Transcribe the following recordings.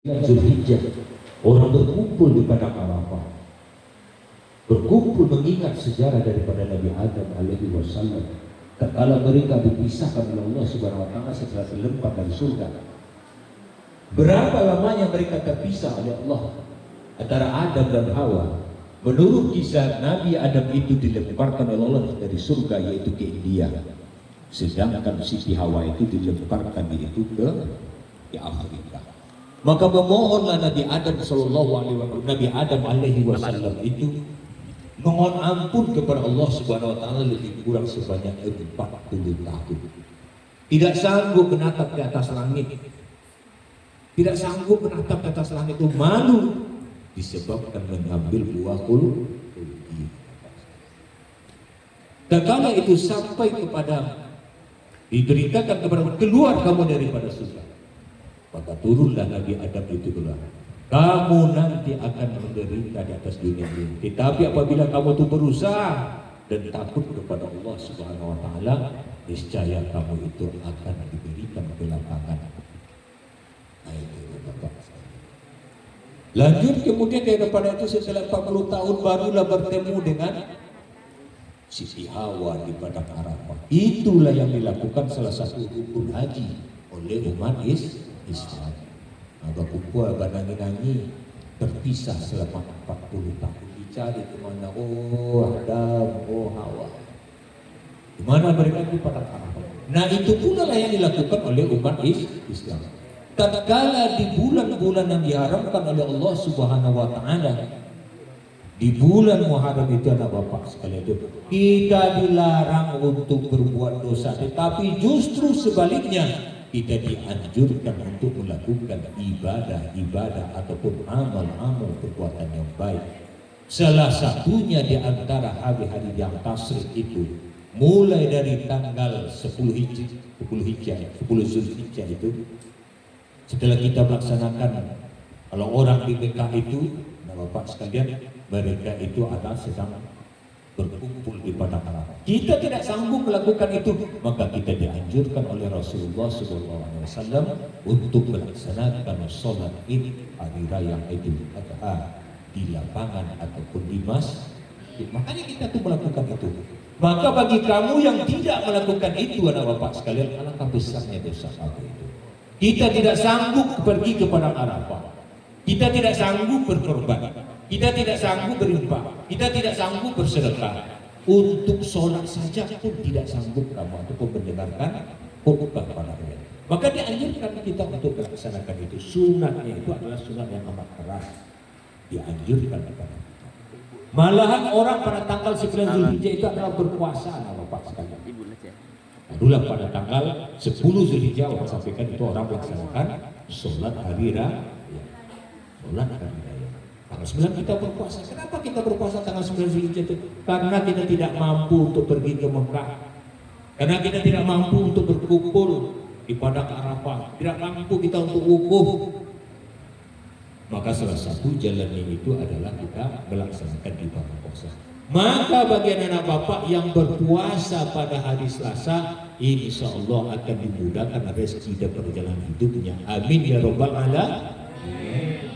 Zulhijjah, orang berkumpul di padang Arafah, berkumpul mengingat sejarah daripada Nabi Adam alaihi wasallam. Tatkala mereka dipisahkan oleh Allah Subhanahu wa taala setelah dilempar dari surga. Berapa lamanya mereka terpisah oleh Allah antara Adam dan Hawa? Menurut kisah, Nabi Adam itu dilemparkan oleh Allah dari surga, yaitu ke India. Sedangkan Siti Hawa itu dilemparkan yaitu ke Afrika. Maka memohonlah Nabi Adam alaihi wasallam itu mohon ampun kepada Allah Subhanahu wa taala lebih kurang sebanyak 40 tahun. Tidak sanggup menatap di atas langit. Tidak sanggup menatap di atas langit itu, malu disebabkan mengambil buah kuldi. Dan kala itu sampai kepada diberitakan kepada keluar kamu daripada surga. Maka turunlah Nabi Adam itu keluar. Kamu nanti akan menderita di atas dunia ini. Tetapi apabila kamu itu berusaha dan takut kepada Allah Subhanahu wa taala, niscaya kamu itu akan diberikan kelapangan. Lanjut kemudian daripada itu setelah 40 tahun barulah bertemu dengan Siti Hawa di padang Arafah. Itulah yang dilakukan salah satu rukun haji oleh umat Islam. Abah kumpul, abah nangis-nangis, terpisah selama 40 tahun, dicari kemana, oh Adam, oh Hawa, di mana mereka di padang Arafah. Nah itu pula lah yang dilakukan oleh umat Islam. Tatkala di bulan-bulan yang diharamkan oleh Allah Subhanahu wa taala, di bulan Muharram itu anak bapak sekalian itu, kita dilarang untuk berbuat dosa, tetapi justru sebaliknya kita dianjurkan untuk melakukan ibadah ataupun amal-amal perbuatan yang baik. Salah satunya di antara hari-hari yang tasyrik itu, mulai dari tanggal 10 Zulhijjah itu, setelah kita melaksanakan, kalau orang di Mekah itu, bapak sekalian, mereka itu adalah sedang berkumpul di padang Arafah. Kita tidak sanggup melakukan itu, maka kita dianjurkan oleh Rasulullah SAW untuk melaksanakan sholat Id hari raya Idul Adha di lapangan ataupun di masjid. Makanya kita tuh melakukan itu. Maka bagi kamu yang tidak melakukan itu, anak bapak sekalian, alangkah besarnya dosa kamu itu. Kita tidak sanggup pergi ke padang Arafah. Kita tidak sanggup berkorban. Kita tidak sanggup berinfak, kita tidak sanggup bersedekah. Untuk sholat saja pun tidak sanggup kamu ataupun mendengarkan khutbah pada mereka. Maka dianjurkan kita untuk melaksanakan itu. Sunatnya itu adalah sunat yang amat keras. Dianjurkan kepada kita. Malahan orang pada tanggal 9 Zulhijjah itu adalah berpuasa, bapak sekalian. Itulah pada tanggal 10 Zulhijjah orang sampaikan itu orang melaksanakan sholat hari raya. Sholat hari raya. Tanggal 9 kita berpuasa. Kenapa kita berpuasa tanggal 9 Zulhijjah itu? Karena kita tidak mampu untuk pergi ke Mekah. Karena kita tidak mampu untuk berkumpul di padang Arafah. Tidak mampu kita untuk wukuf. Maka salah satu jalannya itu adalah kita melaksanakan ibadah puasa. Maka bagi anak bapak yang berpuasa pada hari Selasa, insya Allah akan dimudahkan rezeki dan perjalanan hidupnya. Amin ya rabbal alamin.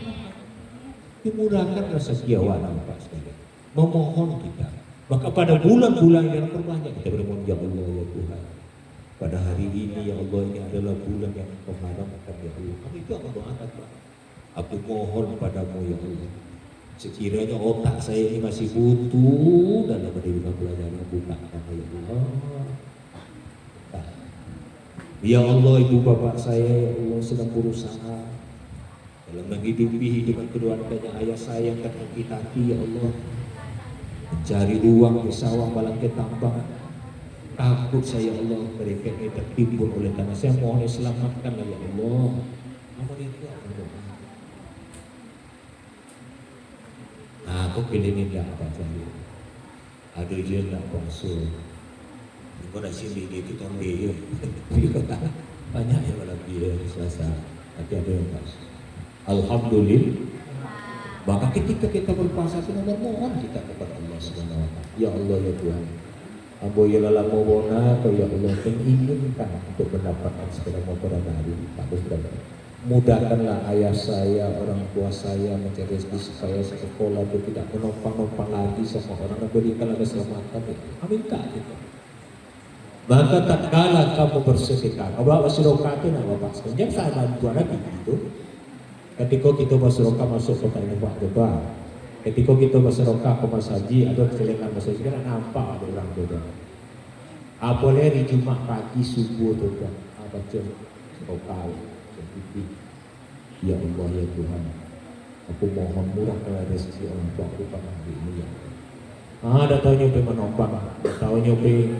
Dimudahkan rezeki awak bapak sekalian. Memohon kita. Maka pada bulan-bulan yang terbanyak kita bermohon, ya Allah ya Tuhan, pada hari ini ya Allah, ini adalah bulan yang Engkau haramkan ya Allah. Kami itu akan doakan, Pak. Aku mohon padamu ya Allah, sekiranya otak saya ini masih butuh dalam menerima pelajaran, bukakan ya Allah. Ya Allah, ibu bapak saya ya Allah sedang berusaha dalam menghidupi hidupan keluarganya. Ayah saya yang hati ya Allah, mencari uang di sawah malang ketambang. Takut saya Allah mereka ini tertimbun oleh tanah. Saya mohon selamatkan ya Allah. Namun itu akan doa. Nah, aku pilih ini apa saja. Ada je nak konsul. Kau dah sini dia kita ambil. Banyak yang malam dia Selasa. Nanti ada yang konsul. Alhamdulillah. Maka ketika kita berpuasa itu mohon kita kepada Allah Subhanahu wa taala. Ya Allah ya Tuhan, ambo ya lama bona atau ya Allah menginginkan untuk mendapatkan sepeda motor dan hari tak berapa. Mudahkanlah ayah saya, orang tua saya mencari rezeki supaya sekolah itu tidak menumpang-numpang lagi sama orang, dan berikanlah keselamatan. Minta gitu. Maka tak kalah kamu bersedekah, kamu bersedekah itu nak bapak sekalian, saya bantu anak gitu. Ketika kita bersedekah masuk kota ini Pak Coba, ketika kita bersedekah ke Mas Haji atau keselingan Mas Haji kan nampak ada orang beda. Apalagi di Jumat pagi subuh tu kan, baca sedekah. Ya Allah ya Tuhan, aku mohon murahkanlah rezeki orang tua aku pada hari ini ya. Ada tahu nyoba menompang, tahu nyoba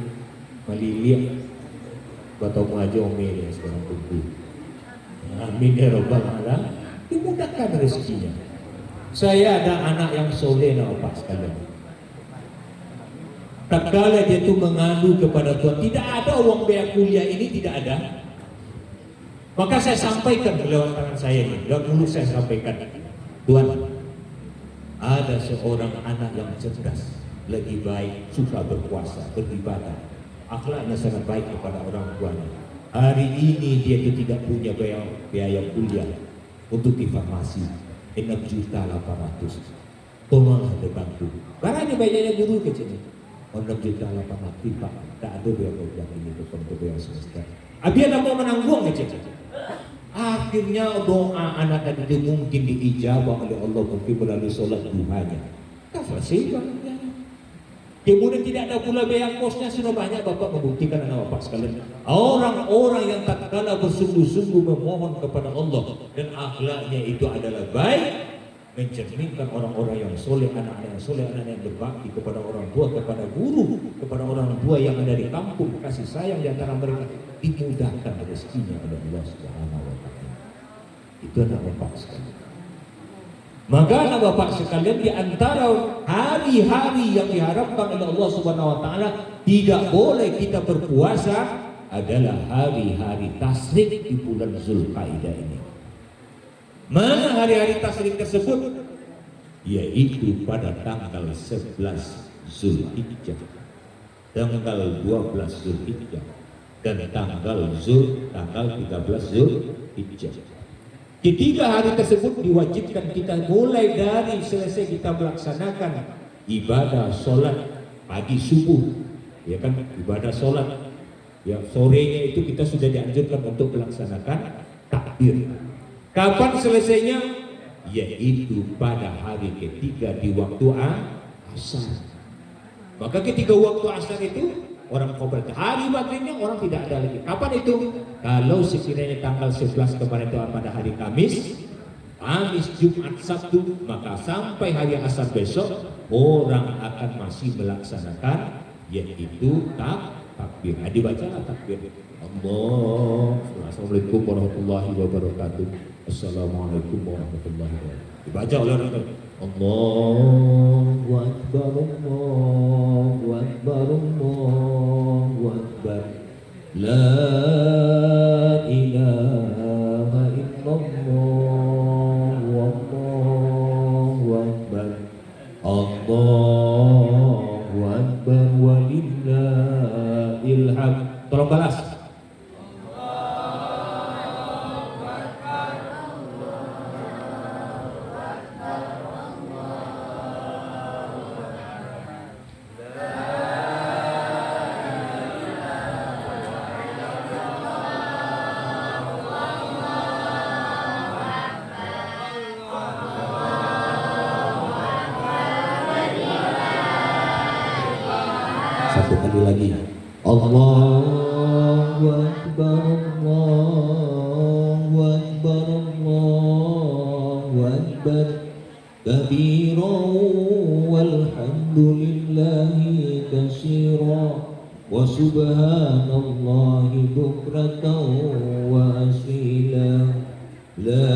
melilit, batau aja omel sekarang tubuh. Amin ya Rabbal Alamin. Dimudahkan rezekinya. Saya ada anak yang soleh nak Bapak sekalian. Tak kala dia tu mengadu kepada Tuhan, tidak ada uang biaya kuliah ini, tidak ada. Maka saya sampaikan lewat tangan saya ini, lewat mulut saya sampaikan, Tuhan, ada seorang anak yang cerdas, lagi baik, suka berpuasa, beribadah, akhlaknya sangat baik kepada orang tuanya. Hari ini dia itu tidak punya biaya kuliah untuk di farmasi, 6.800.000. Tolonglah dibantu. Barangnya banyaknya guru kecil. 6.800.000 Pak, tak ada biaya kuliah ini untuk biaya semester. Abi ada mau menanggung kecil. Akhirnya doa anak tadi itu mungkin diijabah oleh Allah mungkin melalui solat duhanya. Tak selesai bangunnya. Kemudian tidak ada pula biaya kosnya, sudah banyak Bapak membuktikan anak Bapak sekalian. Orang-orang yang tak kalah bersungguh-sungguh memohon kepada Allah dan akhlaknya itu adalah baik, mencerminkan orang-orang yang soleh, anak-anak yang soleh, anak-anak yang berbakti kepada orang tua, kepada guru, kepada orang tua yang ada di kampung, kasih sayang di antara mereka, dimudahkan rezekinya oleh Allah Subhanahu wa Ta'ala. Itu anak Bapak sekalian. Maka anak Bapak sekalian, di antara hari-hari yang diharapkan oleh Allah Subhanahu wa Ta'ala tidak boleh kita berpuasa adalah hari-hari tasyrik di bulan Zulkaidah ini. Mana hari-hari tasyrik tersebut? Yaitu pada tanggal 11 Zulhijjah, tanggal 12 Zulhijjah, dan tanggal 13 Zulhijjah. Ketiga hari tersebut diwajibkan kita mulai dari selesai kita melaksanakan ibadah sholat pagi subuh, ya kan, ibadah sholat. Ya, sorenya itu kita sudah dianjurkan untuk melaksanakan takbir. Kapan selesainya? Yaitu pada hari ketiga di waktu asar. Maka ketika waktu asar itu orang kobar, hari maghribnya orang tidak ada lagi. Kapan itu? Kalau sekiranya tanggal 11 kemarin itu pada hari Kamis, Jumat, Sabtu, maka sampai hari asar besok orang akan masih melaksanakan yaitu takbir. Dibaca takbir. Assalamualaikum warahmatullahi wabarakatuh. Assalamualaikum warahmatullahi wabarakatuh. Dibaca oleh orang itu. Allahu Akbar, Allahu Akbar, Allahu Akbar. La ilaha illallah, Allahu Akbar. Allahu Akbar walillahil hamd. Tolong balas. Satu kali lagi. Allahu Akbar, Allahu Akbar, Allahu Akbar. Kabiran walhamdulillahi katsiran wa subhanallahi bukratan wa asila. La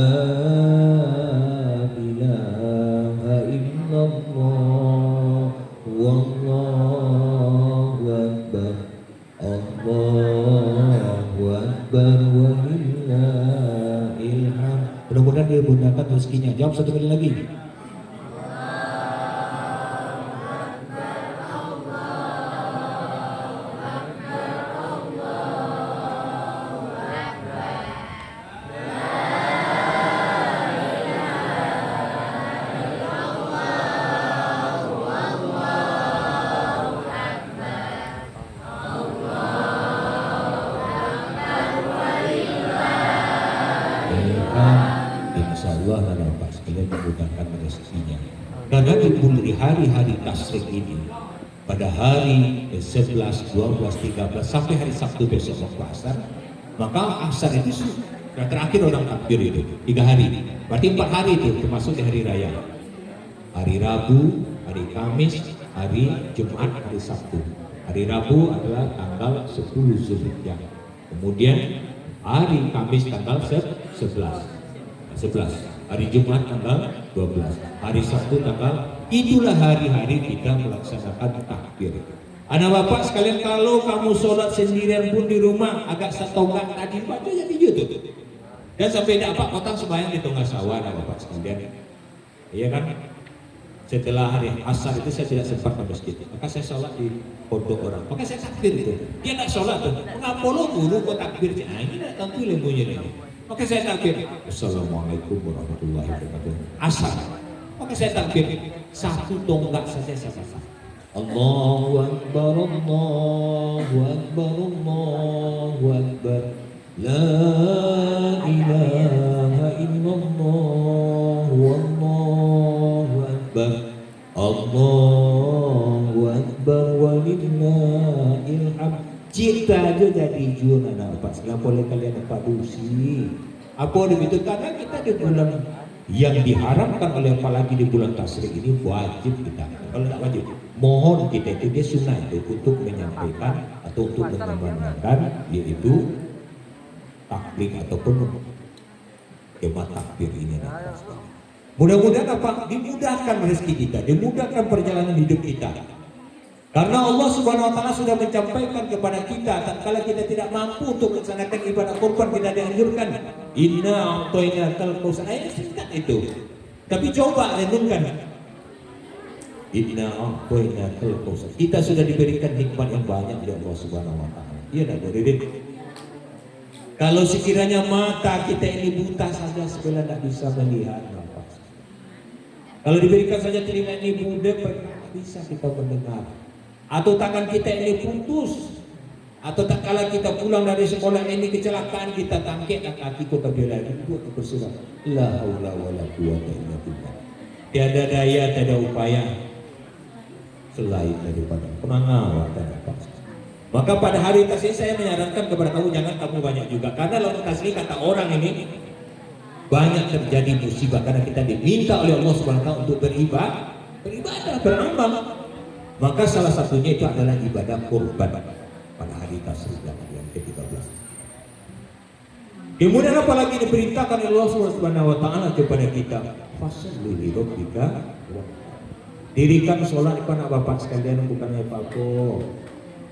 ilaha illallah wallahu akbar. Allahu akbar walillahil hamd. Mudah-mudahan dia menggunakan rezekinya. Jawab satu kali lagi. Insya Allah Bapak sekalian memudahkan rezekinya. Karena di hari-hari tasyrik ini, pada hari 11, 12, 13 sampai hari Sabtu besok waktu asar, maka asar itu yang terakhir orang takbir itu 3 hari. Berarti 4 hari itu termasuk di hari raya. Hari Rabu, hari Kamis, hari Jumat, hari Sabtu. Hari Rabu adalah tanggal 10 Zulhijjah. Kemudian hari Kamis tanggal 11. Hari Jumat tanggal 12. Hari Sabtu tanggal, itulah hari-hari kita melaksanakan takbir. Anak bapak sekalian, kalau kamu sholat sendirian pun di rumah agak setonggak tadi baca jadi YouTube. Dan sampai dapat potong sembahyang di tengah sawah, anak bapak sekalian. Iya kan? Setelah hari asar itu saya tidak sempat ke masjid, maka saya sholat di pondok orang, maka saya takbir itu. Dia tidak sholat tuh, ngapolo dulu kok takbir, ini tidak tentu ilmunya ini. Maka saya takbir, Assalamualaikum warahmatullahi wabarakatuh. Asar, maka saya takbir, 1 tonggak saja saya pasang. Allahu Akbar, Allahu Akbar, Allahu Akbar, La ilaha illallah, Wallahu Akbar, Allahu Akbar, walillahil hamd. Cipta aja jadi jual anak apa? Nggak boleh kalian apa dusi. Apa begitu? Karena kita di bulan yang diharamkan oleh, apalagi di bulan tasyrik ini, wajib kita. Kalau tidak wajib, mohon kita itu, dia sunnah itu untuk menyampaikan atau untuk mengembangkan, yaitu takbir ataupun jemaat takbir ini. Mudah-mudahan apa? Dimudahkan rezeki kita, dimudahkan perjalanan hidup kita. Karena Allah Subhanahu wa taala sudah menyampaikan kepada kita, tatkala kita tidak mampu untuk melaksanakan ibadah kurban, kita dianjurkan, inna a'tainakal kautsar. Ayat singkat itu. Tapi coba renungkan. Inna a'tainakal kautsar. Kita sudah diberikan nikmat yang banyak oleh Allah Subhanahu wa taala. Iya enggak, Dede? Kalau sekiranya mata kita ini buta saja, sebelah tidak bisa melihat. Kalau diberikan saja telinga ini budak, tidak bisa kita mendengar. Atau tangan kita ini putus, atau tak kala kita pulang dari sekolah ini kecelakaan, kita tangkit kaki kita bela itu bersurat la haula wala quwwata illa billah. Tiada daya, tiada upaya selain daripada pengawal dan apa. Maka pada hari tasbih saya menyarankan kepada kamu, jangan kamu banyak juga, karena lalu tasbih kata orang ini banyak terjadi musibah karena kita diminta oleh Allah Subhanahu wa taala untuk beribadah, beramal. Maka salah satunya itu adalah ibadah kurban pada hari tasyrik yang ke-13. Kemudian apalagi diperintahkan oleh Allah Subhanahu wa taala kepada kita, fasholli li rabbika, dirikan sholat kepada bapak sekalian, bukannya Pak.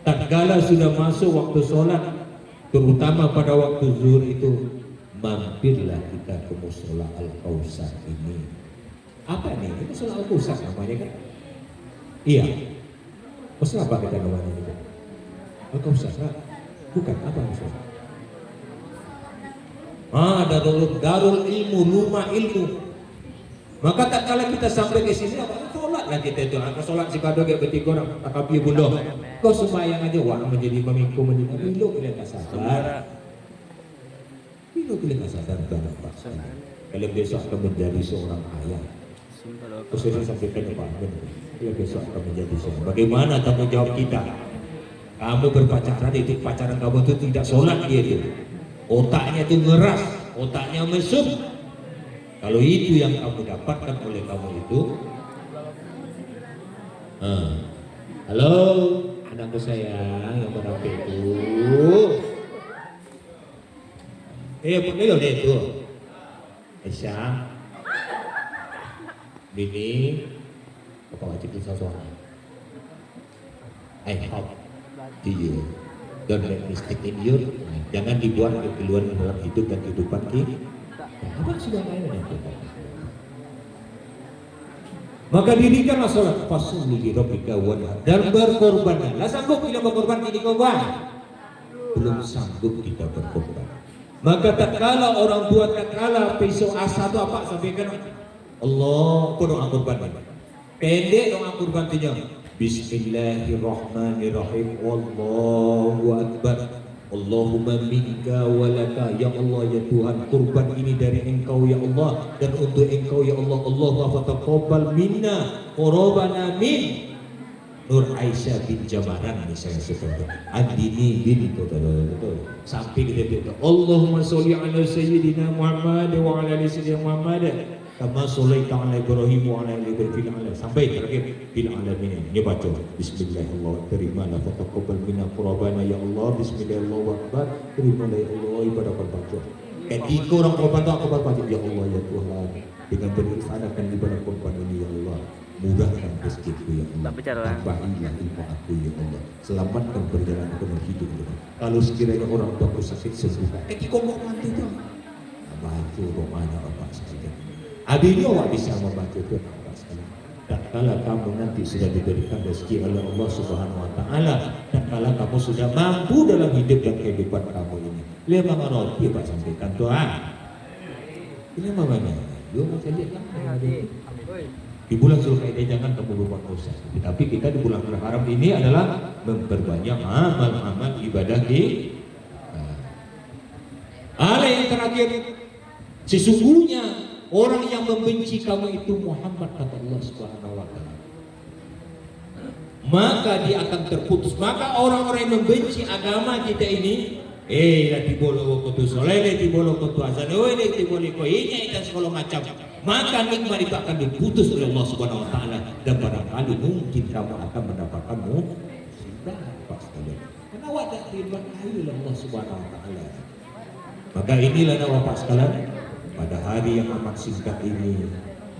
Tatkala sudah masuk waktu sholat, terutama pada waktu zuhur itu, mampirlah kita ke mushola Al-Kautsar ini. Apa nih? Ini mushola Al-Kautsar namanya kan? Iya. Mushola apa kita namanya itu? Al-Kautsar, bukan apa mushola? Darul ilmu, rumah ilmu. Maka tak kala kita sampai ke sini, sholatlah kita itu. Angka sholat si kado kayak bertiga orang, takapi bunuh. Kau sembahyang aja, wah menjadi pemikul menjadi bilo kita tak sabar. Bilo kita tak sadar banget Pak. Kalau besok akan menjadi seorang ayah, aku sudah sampaikan Pak. Kalau besok akan menjadi seorang. Bagaimana tanggung jawab kita? Kamu berpacaran itu, pacaran kamu itu tidak sholat dia itu. Otaknya itu ngeras, otaknya mesum. Kalau itu yang kamu dapatkan oleh kamu itu, halo anakku sayang yang berapi itu, betul deh itu, Aisyah, Bini, apa wajib bisa suara? I hope to you, don't let me stick in you. Jangan dibuat keluar dalam hidup dan kehidupan kita. Apa sudah main dengan kita? Maka dirikanlah sholat fasholli li rabbika wanhar, dan berkorbanlah. Lah sanggup kita berkorban ini korban? Belum sanggup kita berkorban. Maka tak kala orang tua, tak kala besok asa itu apa sampaikan Allah doa kurban. Pendek doa kurban itu. Bismillahirrahmanirrahim. Wallahu akbar. Allahumma minka walaka, ya Allah ya Tuhan, kurban ini dari Engkau ya Allah dan untuk Engkau ya Allah. Allahumma fataqabbal minna qurabana min Nur Aisyah bin Jamaran misalnya seperti Andini bin betul sampai kita berdoa Allahumma sholli ala sayyidina Muhammad wa ala ali sayyidina Muhammad kama sholaita ala Ibrahim wa ala ali Ibrahim sampai terakhir bil alamin. Ini baca bismillahirrahmanirrahim, terimalah fataqabbal minna qurabana ya Allah, bismillahirrahmanirrahim, terimalah ya Allah ibadah berbaca. Ketika orang korban itu aku berbaca ya Allah ya Tuhan, dengan beribadah ibadah korban ini ya Allah, mudahkan rezekiku ya Allah, tambahilah ilmu aku ya Allah, selamatkan perjalanan aku hidup ya Allah. Kalau sekiranya orang tua aku sakit sembuhkan. Ketika mau mati itu baca doanya Bapak sekalian. Adanya awak bisa membaca itu Bapak sekalian. Dan kalau kamu nanti sudah diberikan rezeki oleh Allah Subhanahu Wa Taala, dan kalau kamu sudah mampu dalam hidup dan kehidupan kamu ini, lima roti Pak sampaikan Tuhan. Ini mamanya, yo macam dia kan. Di bulan Zulkaidah jangan kamu berbuat dosa. Tapi kita di bulan Haram ini adalah memperbanyak amal-amal ibadah di hal yang terakhir, sesungguhnya orang yang membenci kamu itu Muhammad kata Allah Subhanahu wa taala, maka dia akan terputus. Maka orang-orang yang membenci agama kita ini, nanti bolo kutu soleh, nanti bolo kutu azan, nanti bolo koinya dan segala macam, maka nikmat itu akan diputus oleh Allah Subhanahu wa taala, dan barangkali mungkin kamu akan mendapatkan musibah Pak sekalian. Karena wadah diberkahi oleh Allah Subhanahu wa taala. Maka inilah Bapak sekalian, pada hari yang amat singkat ini,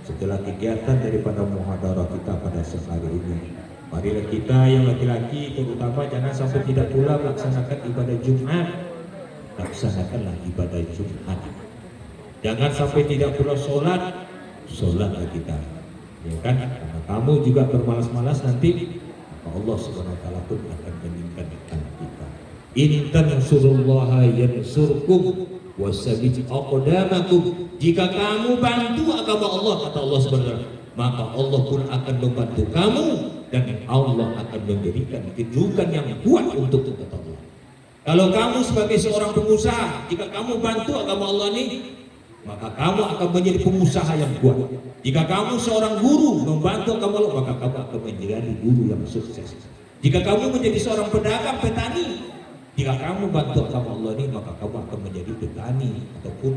setelah kegiatan daripada muhadarah kita pada sehari ini, marilah kita yang laki-laki terutama jangan sampai tidak pula melaksanakan ibadah Jumat. Laksanakanlah ibadah Jumat. Jangan sampai tidak pula sholatlah kita, ya kan? Karena kamu juga bermalas-malas nanti, maka Allah Subhanahu Wa Taala pun akan meningkatkan kita. In tansurullaha yansurkum wasabbit aqdamakum. Jika kamu bantu agama Allah kata Allah Subhanahu Wa Taala, maka Allah pun akan membantu kamu dan Allah akan memberikan kedudukan yang kuat untuk kata Allah. Kalau kamu sebagai seorang pengusaha, jika kamu bantu agama Allah ini, maka kamu akan menjadi pengusaha yang kuat. Jika kamu seorang guru membantu agama Allah, maka kamu akan menjadi guru yang sukses. Jika kamu menjadi seorang pedagang, petani, jika kamu bantu agama Allah ini, maka kamu akan menjadi petani ataupun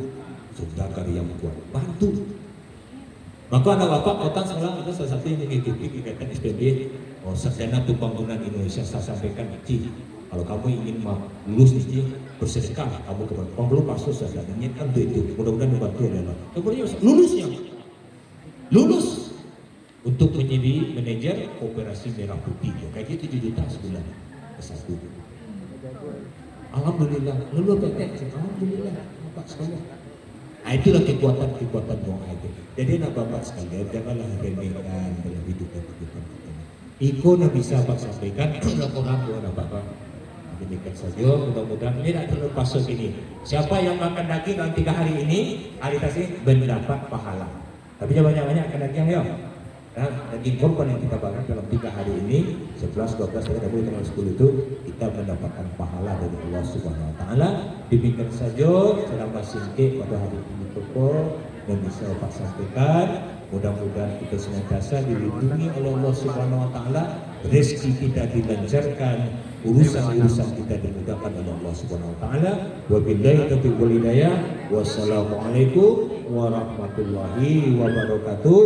saudagar yang kuat. Bantu. Maka anak bapak kota sekarang itu salah satu yang mengikuti kegiatan SPB Sarjana Pembangunan Indonesia. Saya sampaikan, kalau kamu ingin lulus nih, bersedekah kamu kepada belum masuk saja niatkan itu, mudah-mudahan membantu adalah kemudian lulus untuk menjadi manajer Koperasi Merah Putih, kayak gitu 7 juta sebulan S1. Alhamdulillah, lulus PT, alhamdulillah Bapak sekalian. Nah, itulah kekuatan doa itu. Jadi anak Bapak sekalian, janganlah remehkan dalam hidup dan kehidupan kita. Iko yang bisa Bapak sampaikan laporan doa anak Bapak. Demikian saja, mudah-mudahan ini tidak terlepas ini. Siapa yang makan daging dalam 3 hari ini, hari ini mendapat pahala. Tapi banyak-banyak makan daging ya. Nah, daging korban yang kita makan dalam 3 hari ini, 11, 12, tanggal 10 itu kita mendapatkan pahala dari Allah Subhanahu Wa Taala. Demikian saja selama singkir pada hari ini pokok dan bisa Pak sampaikan. Mudah-mudahan kita senantiasa dilindungi oleh Allah Subhanahu Wa Taala, rezeki kita dilancarkan, urusan-urusan kita dimudahkan oleh Allah Subhanahu Wa Taala. Wabillahi taufiq wal hidayah. Wassalamualaikum warahmatullahi wabarakatuh.